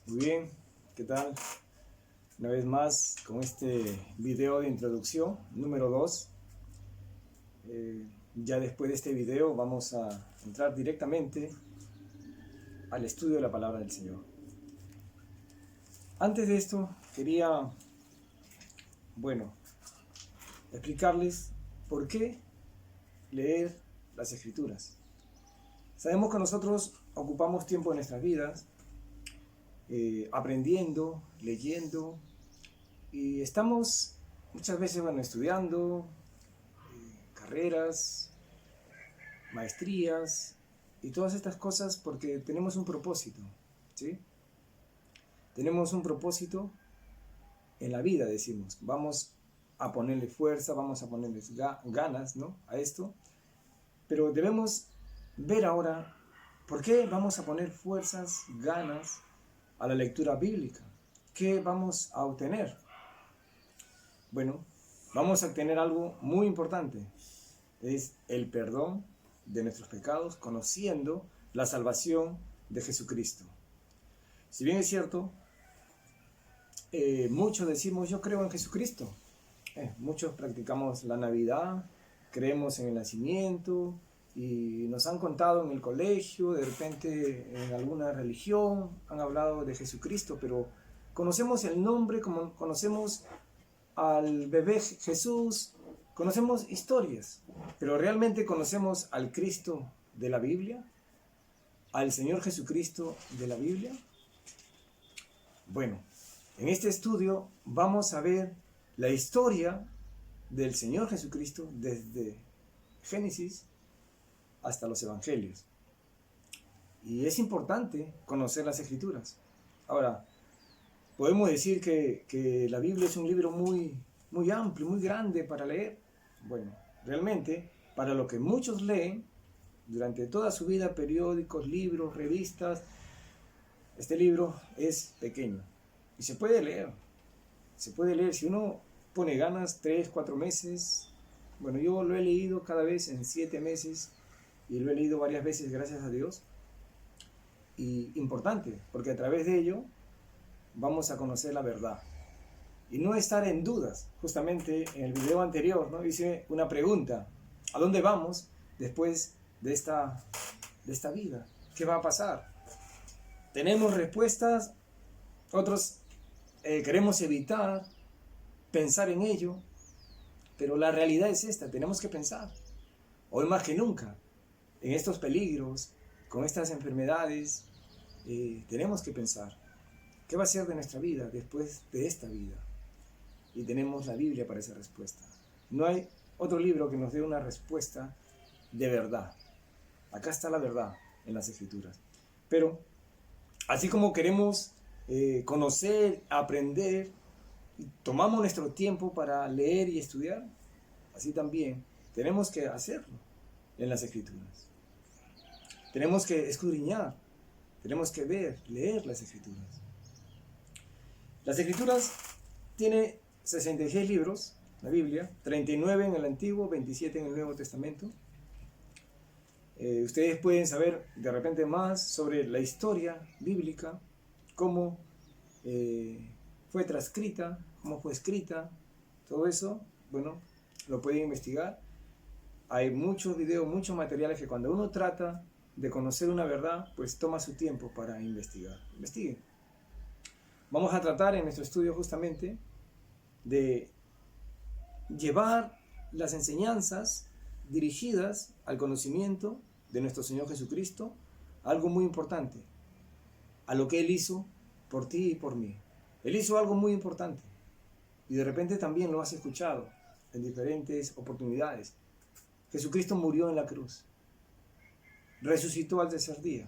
Muy bien, ¿qué tal? Una vez más con este video de introducción número 2. Ya después de este video vamos a entrar directamente al estudio de la palabra del Señor. Antes de esto quería, explicarles por qué leer las Escrituras. Sabemos que nosotros ocupamos tiempo en nuestras vidas aprendiendo, leyendo, y estamos muchas veces estudiando carreras, maestrías y todas estas cosas porque tenemos un propósito, ¿sí? Tenemos un propósito en la vida, decimos. Vamos a ponerle fuerza, vamos a ponerle ganas, ¿no?, a esto. Pero debemos ver ahora por qué vamos a poner fuerzas, ganas a la lectura bíblica. ¿Qué vamos a obtener? Bueno, vamos a obtener algo muy importante. Es el perdón de nuestros pecados, conociendo la salvación de Jesucristo. Si bien es cierto, muchos decimos yo creo en Jesucristo. Muchos practicamos la Navidad, creemos en el nacimiento y nos han contado en el colegio, de repente en alguna religión han hablado de Jesucristo, pero conocemos el nombre, como conocemos al bebé Jesús, conocemos historias, pero ¿realmente conocemos al Cristo de la Biblia? ¿Al Señor Jesucristo de la Biblia? Bueno, en este estudio vamos a ver la historia del Señor Jesucristo desde Génesis hasta los Evangelios. Y es importante conocer las Escrituras. Ahora, podemos decir que la Biblia es un libro muy amplio, muy grande para leer. Bueno, realmente, para lo que muchos leen durante toda su vida, periódicos, libros, revistas, este libro es pequeño y se puede leer. Se puede leer si uno pone ganas, 3, 4 meses. Bueno, yo lo he leído cada vez en 7 meses y lo he leído varias veces, gracias a Dios. Y importante, porque a través de ello vamos a conocer la verdad y no estar en dudas. Justamente en el video anterior, ¿no?, hice una pregunta: ¿a dónde vamos después de esta vida? ¿Qué va a pasar? Tenemos respuestas, otros queremos evitar pensar en ello, pero la realidad es esta: tenemos que pensar. Hoy más que nunca, en estos peligros, con estas enfermedades, tenemos que pensar ¿qué va a ser de nuestra vida después de esta vida? Y tenemos la Biblia para esa respuesta. No hay otro libro que nos dé una respuesta de verdad. Acá está la verdad en las Escrituras. Pero así como queremos conocer, aprender, y tomamos nuestro tiempo para leer y estudiar, así también tenemos que hacerlo en las Escrituras. Tenemos que escudriñar, tenemos que ver, leer las Escrituras. Las Escrituras tiene 66 libros, la Biblia, 39 en el Antiguo, 27 en el Nuevo Testamento. Ustedes pueden saber de repente más sobre la historia bíblica, cómo fue transcrita, cómo fue escrita, todo eso, bueno, lo pueden investigar. Hay muchos videos, muchos materiales que cuando uno trata de conocer una verdad, pues toma su tiempo para investigar. Investiguen. Vamos a tratar en nuestro estudio justamente de llevar las enseñanzas dirigidas al conocimiento de nuestro Señor Jesucristo, algo muy importante, a lo que Él hizo por ti y por mí. Él hizo algo muy importante y de repente también lo has escuchado en diferentes oportunidades. Jesucristo murió en la cruz, resucitó al tercer día,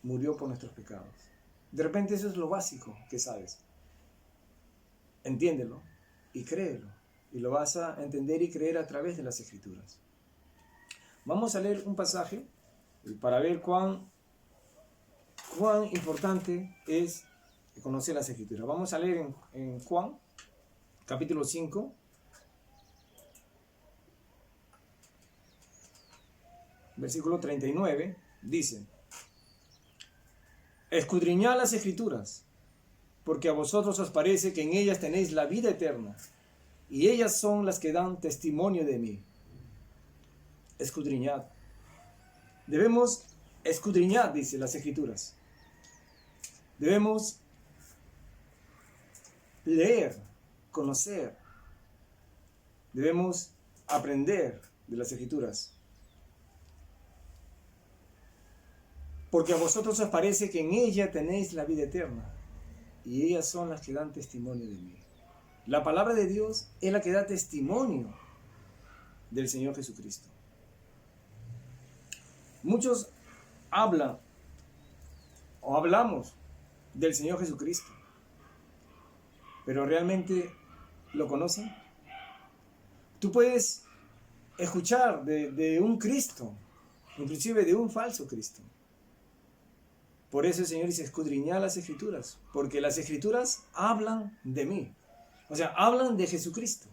murió por nuestros pecados. De repente eso es lo básico que sabes. Entiéndelo y créelo, y lo vas a entender y creer a través de las Escrituras. Vamos a leer un pasaje para ver cuán importante es conocer las Escrituras. Vamos a leer en Juan, capítulo 5, versículo 39, dice: escudriñad las Escrituras, porque a vosotros os parece que en ellas tenéis la vida eterna, y ellas son las que dan testimonio de mí. Escudriñad. Debemos escudriñar, dice las Escrituras. Debemos leer, conocer. Debemos aprender de las Escrituras. Porque a vosotros os parece que en ella tenéis la vida eterna, y ellas son las que dan testimonio de mí. La palabra de Dios es la que da testimonio del Señor Jesucristo. Muchos hablan o hablamos del Señor Jesucristo, pero ¿realmente lo conocen? Tú puedes escuchar de un Cristo, inclusive de un falso Cristo. Por eso el Señor dice, escudriñad las Escrituras, porque las Escrituras hablan de mí. O sea, hablan de Jesucristo.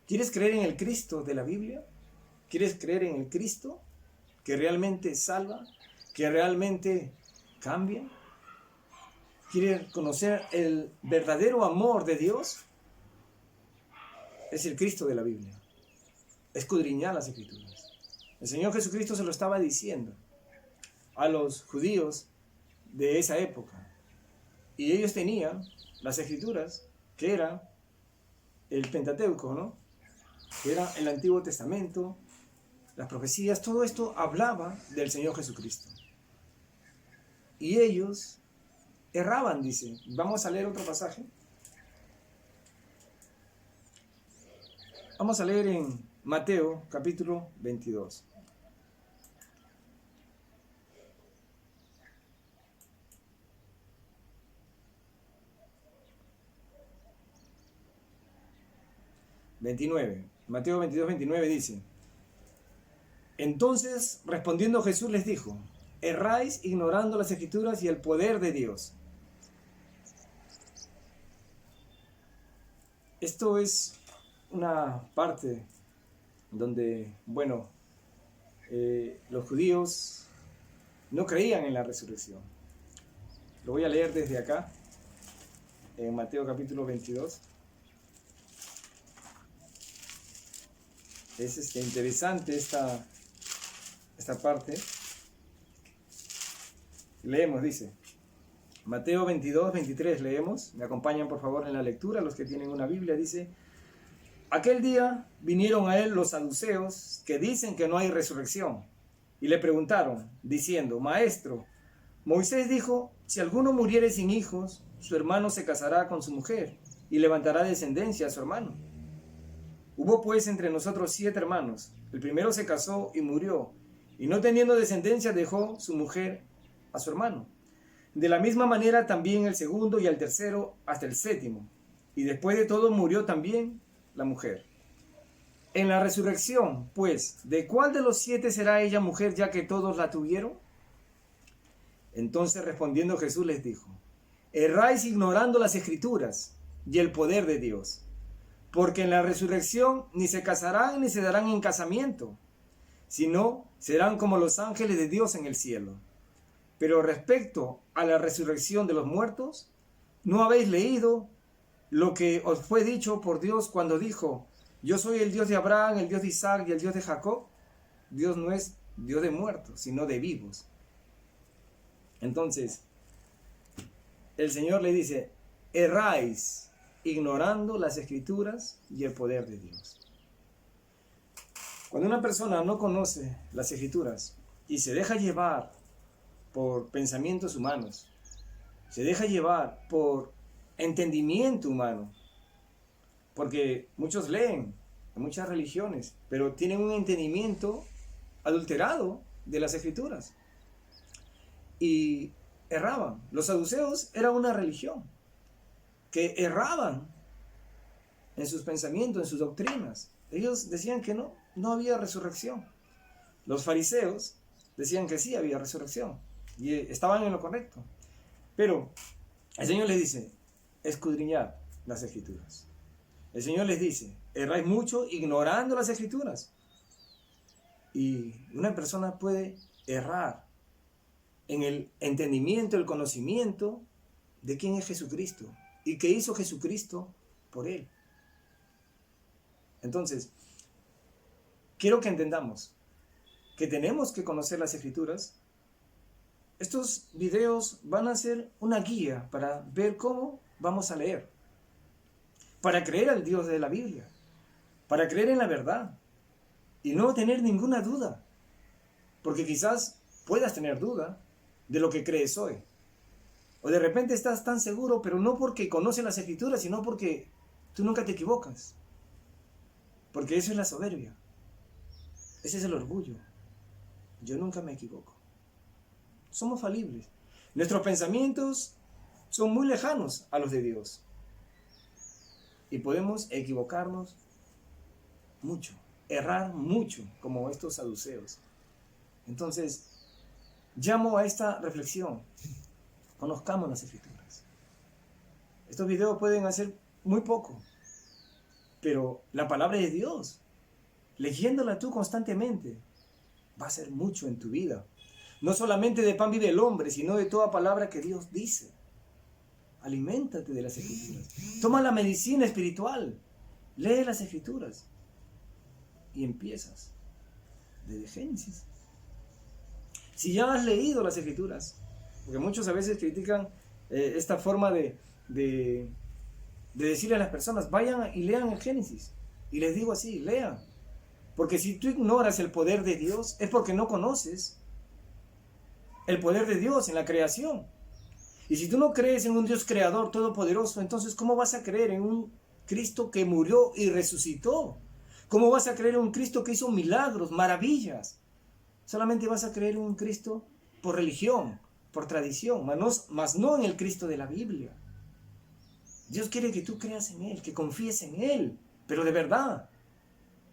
¿Quieres creer en el Cristo de la Biblia? ¿Quieres creer en el Cristo que realmente salva, que realmente cambia? ¿Quieres conocer el verdadero amor de Dios? Es el Cristo de la Biblia. Escudriñad las Escrituras. El Señor Jesucristo se lo estaba diciendo a los judíos de esa época. Y ellos tenían las Escrituras, que era el Pentateuco, ¿no? Que era el Antiguo Testamento, las profecías, todo esto hablaba del Señor Jesucristo. Y ellos erraban, dice. Vamos a leer otro pasaje. Vamos a leer en Mateo, capítulo 22. Mateo 22, 29 dice: Entonces, respondiendo Jesús les dijo: erráis ignorando las Escrituras y el poder de Dios. Esto es una parte donde, los judíos no creían en la resurrección. Lo voy a leer desde acá, en Mateo capítulo 22. Es interesante esta parte. Leemos, dice. Mateo 22, 23 leemos. Me acompañan por favor en la lectura, los que tienen una Biblia. Dice: Aquel día vinieron a él los saduceos, que dicen que no hay resurrección, y le preguntaron, diciendo: Maestro, Moisés dijo, si alguno muriere sin hijos, su hermano se casará con su mujer, y levantará descendencia a su hermano. Hubo pues entre nosotros 7 hermanos. El primero se casó y murió, y no teniendo descendencia dejó su mujer a su hermano. De la misma manera también el segundo y el tercero hasta el 7º. Y después de todo murió también la mujer. En la resurrección, pues, ¿de cuál de los 7 será ella mujer, ya que todos la tuvieron? Entonces respondiendo Jesús les dijo: erráis ignorando las Escrituras y el poder de Dios. Porque en la resurrección ni se casarán ni se darán en casamiento, sino serán como los ángeles de Dios en el cielo. Pero respecto a la resurrección de los muertos, ¿no habéis leído lo que os fue dicho por Dios cuando dijo: yo soy el Dios de Abraham, el Dios de Isaac y el Dios de Jacob? Dios no es Dios de muertos, sino de vivos. Entonces, el Señor le dice: erráis ignorando las Escrituras y el poder de Dios. Cuando una persona no conoce las Escrituras y se deja llevar por pensamientos humanos, se deja llevar por entendimiento humano, porque muchos leen en muchas religiones, pero tienen un entendimiento adulterado de las Escrituras y erraban. Los saduceos era una religión que erraban en sus pensamientos, en sus doctrinas. Ellos decían que no había resurrección. Los fariseos decían que sí había resurrección y estaban en lo correcto. Pero el Señor les dice: escudriñad las Escrituras. El Señor les dice: erráis mucho ignorando las Escrituras. Y una persona puede errar en el entendimiento, el conocimiento de quién es Jesucristo y qué hizo Jesucristo por él. Entonces, quiero que entendamos que tenemos que conocer las Escrituras. Estos videos van a ser una guía para ver cómo vamos a leer, para creer al Dios de la Biblia, para creer en la verdad y no tener ninguna duda, porque quizás puedas tener duda de lo que crees hoy. O de repente estás tan seguro, pero no porque conoces las Escrituras, sino porque tú nunca te equivocas. Porque eso es la soberbia. Ese es el orgullo. Yo nunca me equivoco. Somos falibles. Nuestros pensamientos son muy lejanos a los de Dios. Y podemos equivocarnos mucho, errar mucho, como estos saduceos. Entonces, llamo a esta reflexión. Conozcamos las Escrituras. Estos videos pueden hacer muy poco, pero la palabra de Dios, leyéndola tú constantemente, va a hacer mucho en tu vida. No solamente de pan vive el hombre, sino de toda palabra que Dios dice. Aliméntate de las Escrituras. Toma la medicina espiritual. Lee las Escrituras. Y empiezas desde Génesis. Si ya has leído las Escrituras, porque muchos a veces critican esta forma de decirle a las personas, vayan y lean el Génesis. Y les digo así, lean. Porque si tú ignoras el poder de Dios, es porque no conoces el poder de Dios en la creación. Y si tú no crees en un Dios creador todopoderoso, entonces ¿cómo vas a creer en un Cristo que murió y resucitó? ¿Cómo vas a creer en un Cristo que hizo milagros, maravillas? Solamente vas a creer en un Cristo por religión, por tradición, mas no en el Cristo de la Biblia. Dios quiere que tú creas en Él, que confíes en Él, pero de verdad,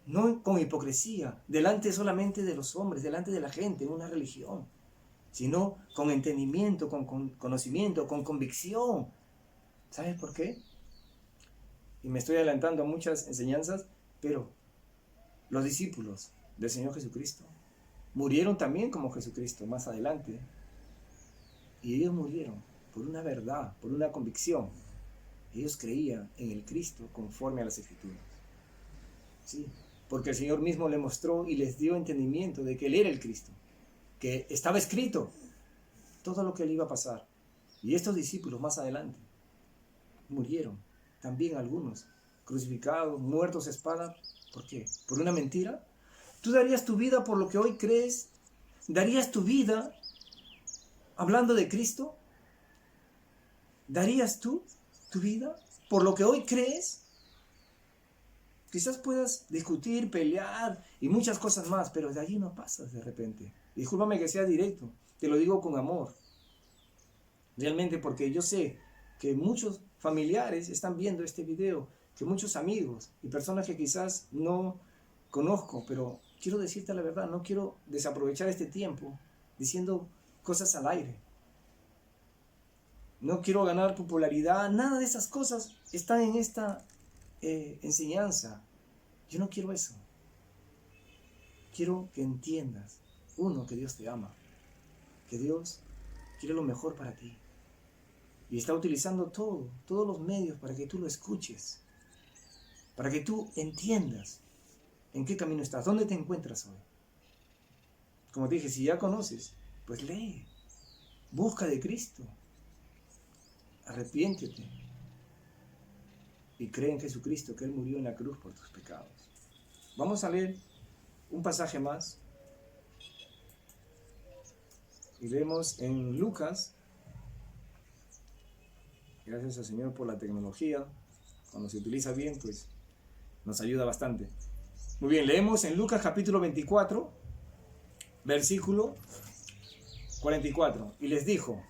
no con hipocresía, delante solamente de los hombres, delante de la gente, en una religión, sino con entendimiento, con conocimiento, con convicción. ¿Sabes por qué? Y me estoy adelantando a muchas enseñanzas, pero los discípulos del Señor Jesucristo murieron también como Jesucristo más adelante. Y ellos murieron por una verdad, por una convicción. Ellos creían en el Cristo conforme a las Escrituras. Sí, porque el Señor mismo les mostró y les dio entendimiento de que Él era el Cristo, que estaba escrito todo lo que le iba a pasar. Y estos discípulos más adelante murieron, también algunos, crucificados, muertos a espada. ¿Por qué? ¿Por una mentira? ¿Tú darías tu vida por lo que hoy crees? ¿Darías tu vida hablando de Cristo? ¿Darías tú tu vida por lo que hoy crees? Quizás puedas discutir, pelear y muchas cosas más, pero de allí no pasas de repente. Discúlpame que sea directo, te lo digo con amor. Realmente, porque yo sé que muchos familiares están viendo este video, que muchos amigos y personas que quizás no conozco, pero quiero decirte la verdad, no quiero desaprovechar este tiempo diciendo cosas al aire. No quiero ganar popularidad, nada de esas cosas están en esta enseñanza. Yo no quiero eso. Quiero que entiendas, uno, que Dios te ama, que Dios quiere lo mejor para ti y está utilizando todos los medios para que tú lo escuches, para que tú entiendas en qué camino estás, dónde te encuentras hoy. Como te dije, si ya conoces, pues lee, busca de Cristo, arrepiéntete y cree en Jesucristo, que Él murió en la cruz por tus pecados. Vamos a leer un pasaje más y leemos en Lucas. Gracias al Señor por la tecnología. Cuando se utiliza bien, pues nos ayuda bastante. Muy bien, leemos en Lucas capítulo 24, versículo 44. Y les dijo: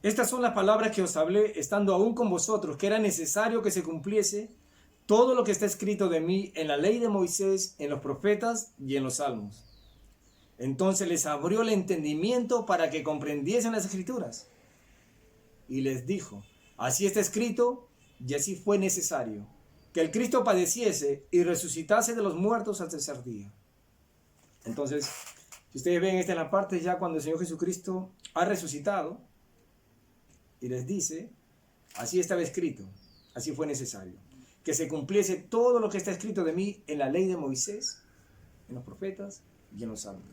estas son las palabras que os hablé estando aún con vosotros, que era necesario que se cumpliese todo lo que está escrito de mí en la ley de Moisés, en los profetas y en los salmos. Entonces les abrió el entendimiento para que comprendiesen las Escrituras. Y les dijo: así está escrito y así fue necesario, que el Cristo padeciese y resucitase de los muertos al tercer día. Entonces, Si ustedes ven, esta es la parte ya cuando el Señor Jesucristo ha resucitado y les dice, así estaba escrito, así fue necesario, que se cumpliese todo lo que está escrito de mí en la ley de Moisés, en los profetas y en los salmos.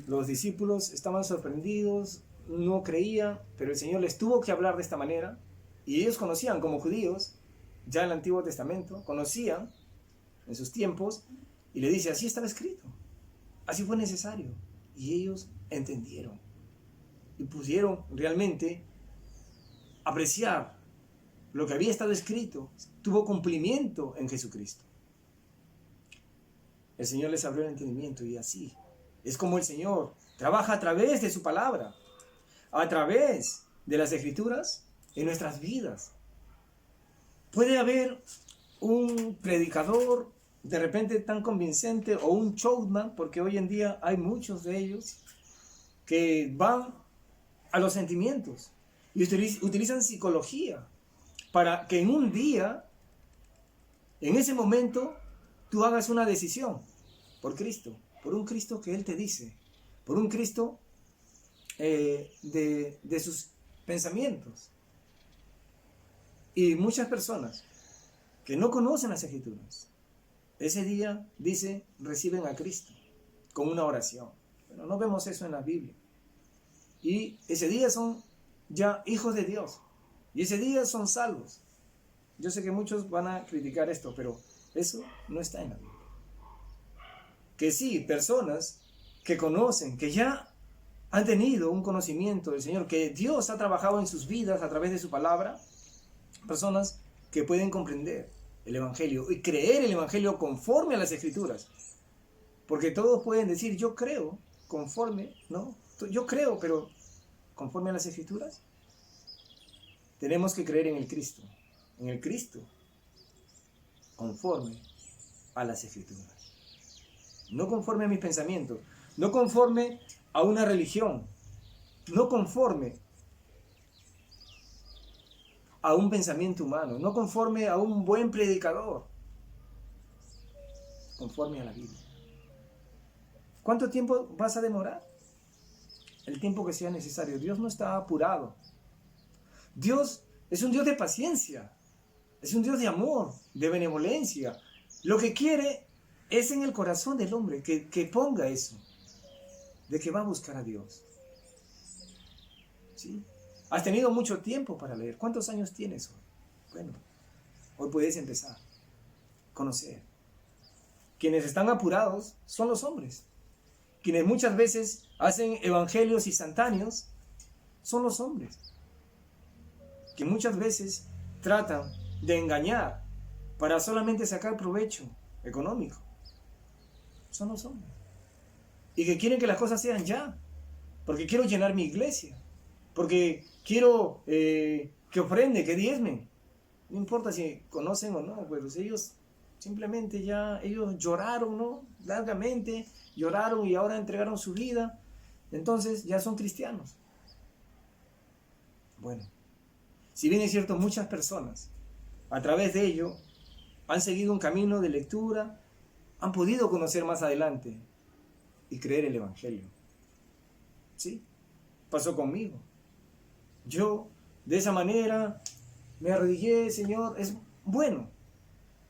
Los discípulos estaban sorprendidos, no creían, pero el Señor les tuvo que hablar de esta manera, y ellos conocían como judíos, ya el Antiguo Testamento, conocían en sus tiempos, y le dice, así estaba escrito, así fue necesario, y ellos entendieron, y pudieron realmente apreciar lo que había estado escrito, tuvo cumplimiento en Jesucristo. El Señor les abrió el entendimiento, y así es como el Señor trabaja a través de su palabra, a través de las Escrituras en nuestras vidas. Puede haber un predicador de repente tan convincente o un showman, porque hoy en día hay muchos de ellos que van a los sentimientos y utilizan psicología para que en un día, en ese momento, tú hagas una decisión por Cristo, por un Cristo que Él te dice, por un Cristo de sus pensamientos. Y muchas personas que no conocen las Escrituras, ese día, dice, reciben a Cristo con una oración. Pero no vemos eso en la Biblia. Y ese día son ya hijos de Dios. Y ese día son salvos. Yo sé que muchos van a criticar esto, pero eso no está en la Biblia. Que sí, personas que conocen, que ya han tenido un conocimiento del Señor, que Dios ha trabajado en sus vidas a través de su palabra, personas que pueden comprender el Evangelio y creer el Evangelio conforme a las Escrituras. Porque todos pueden decir, yo creo conforme, ¿no? Yo creo, pero conforme a las Escrituras. Tenemos que creer en el Cristo, conforme a las Escrituras. No conforme a mis pensamientos, no conforme a una religión, no conforme a un pensamiento humano, no conforme a un buen predicador, conforme a la Biblia. ¿Cuánto tiempo vas a demorar? El tiempo que sea necesario. Dios no está apurado. Dios es un Dios de paciencia, es un Dios de amor, de benevolencia. Lo que quiere es en el corazón del hombre que ponga eso, de que va a buscar a Dios. ¿Sí? Has tenido mucho tiempo para leer. ¿Cuántos años tienes hoy? Bueno, hoy puedes empezar a conocer. Quienes están apurados son los hombres. Quienes muchas veces hacen evangelios instantáneos son los hombres. Que muchas veces tratan de engañar para solamente sacar provecho económico. Son los hombres. Y que quieren que las cosas sean ya. Porque quiero llenar mi iglesia. Porque quiero que ofrende, que diezmen. No importa si conocen o no, pues ellos simplemente ya, ellos lloraron, ¿no? Largamente, lloraron y ahora entregaron su vida. Entonces ya son cristianos. Bueno, si bien es cierto, muchas personas a través de ello han seguido un camino de lectura, han podido conocer más adelante y creer el Evangelio. ¿Sí? Pasó conmigo. Yo, de esa manera, me arrodillé, Señor, es bueno,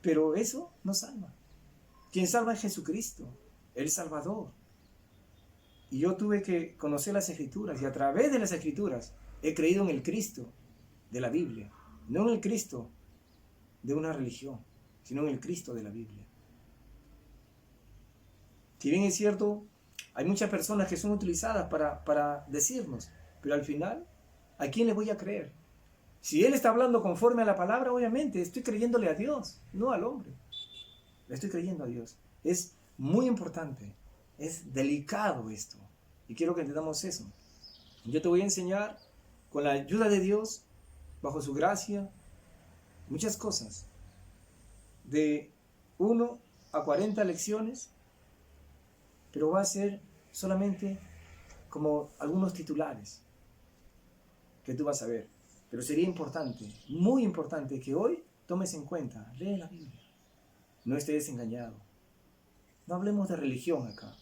pero eso no salva. Quien salva es Jesucristo, el Salvador. Y yo tuve que conocer las Escrituras, y a través de las Escrituras he creído en el Cristo de la Biblia, no en el Cristo de una religión, sino en el Cristo de la Biblia. Si bien es cierto, hay muchas personas que son utilizadas para decirnos, pero al final, ¿a quién le voy a creer? Si Él está hablando conforme a la palabra, obviamente, estoy creyéndole a Dios, no al hombre. Le estoy creyendo a Dios. Es muy importante, es delicado esto. Y quiero que entendamos eso. Yo te voy a enseñar, con la ayuda de Dios, bajo su gracia, muchas cosas. De 1 a 40 lecciones, pero va a ser solamente como algunos titulares que tú vas a ver. Pero sería importante, muy importante, que hoy tomes en cuenta, lee la Biblia, no estés engañado. No hablemos de religión acá.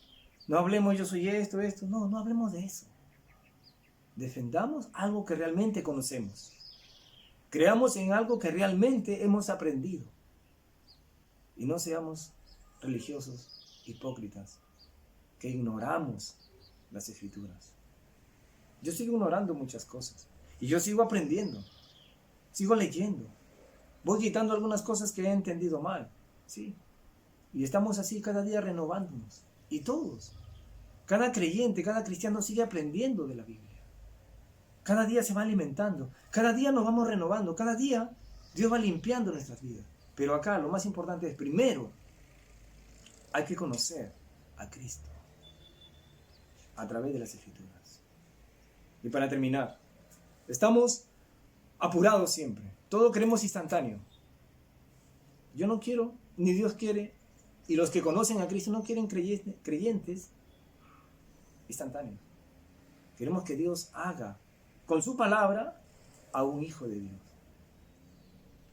No hablemos yo soy esto. No, no hablemos de eso. Defendamos algo que realmente conocemos. Creamos en algo que realmente hemos aprendido. Y no seamos religiosos, hipócritas, que ignoramos las Escrituras. Yo sigo ignorando muchas cosas. Y yo sigo aprendiendo. Sigo leyendo. Voy quitando algunas cosas que he entendido mal. ¿Sí? Y estamos así cada día renovándonos. Y todos. Cada creyente, cada cristiano sigue aprendiendo de la Biblia. Cada día se va alimentando. Cada día nos vamos renovando. Cada día Dios va limpiando nuestras vidas. Pero acá lo más importante es, primero, hay que conocer a Cristo a través de las Escrituras. Y para terminar, estamos apurados siempre. Todo queremos instantáneo. Yo no quiero, ni Dios quiere, y los que conocen a Cristo no quieren creyentes instantáneos. Queremos que Dios haga con su palabra a un hijo de Dios.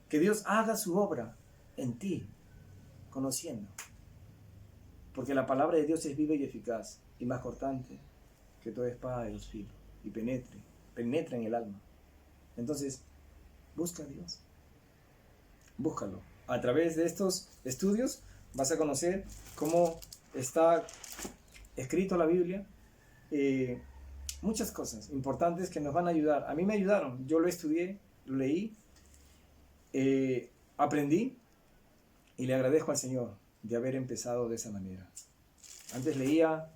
Que Dios haga su obra en ti, conociendo. Porque la palabra de Dios es viva y eficaz, y más cortante que toda espada de dos filos, y penetra en el alma. Entonces, busca a Dios. Búscalo. A través de estos estudios vas a conocer cómo está escrito la Biblia. Muchas cosas importantes que nos van a ayudar. A mí me ayudaron. Yo lo estudié, lo leí, aprendí y le agradezco al Señor de haber empezado de esa manera. Antes leía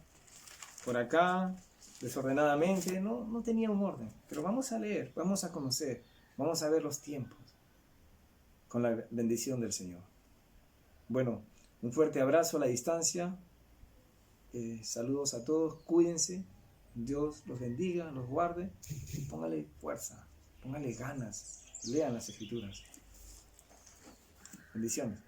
por acá desordenadamente, no tenía un orden. Pero vamos a leer, vamos a conocer, vamos a ver los tiempos con la bendición del Señor. Bueno, un fuerte abrazo a la distancia. Saludos a todos, cuídense. Dios los bendiga, los guarde. Póngale fuerza, póngale ganas. Lean las Escrituras. Bendiciones.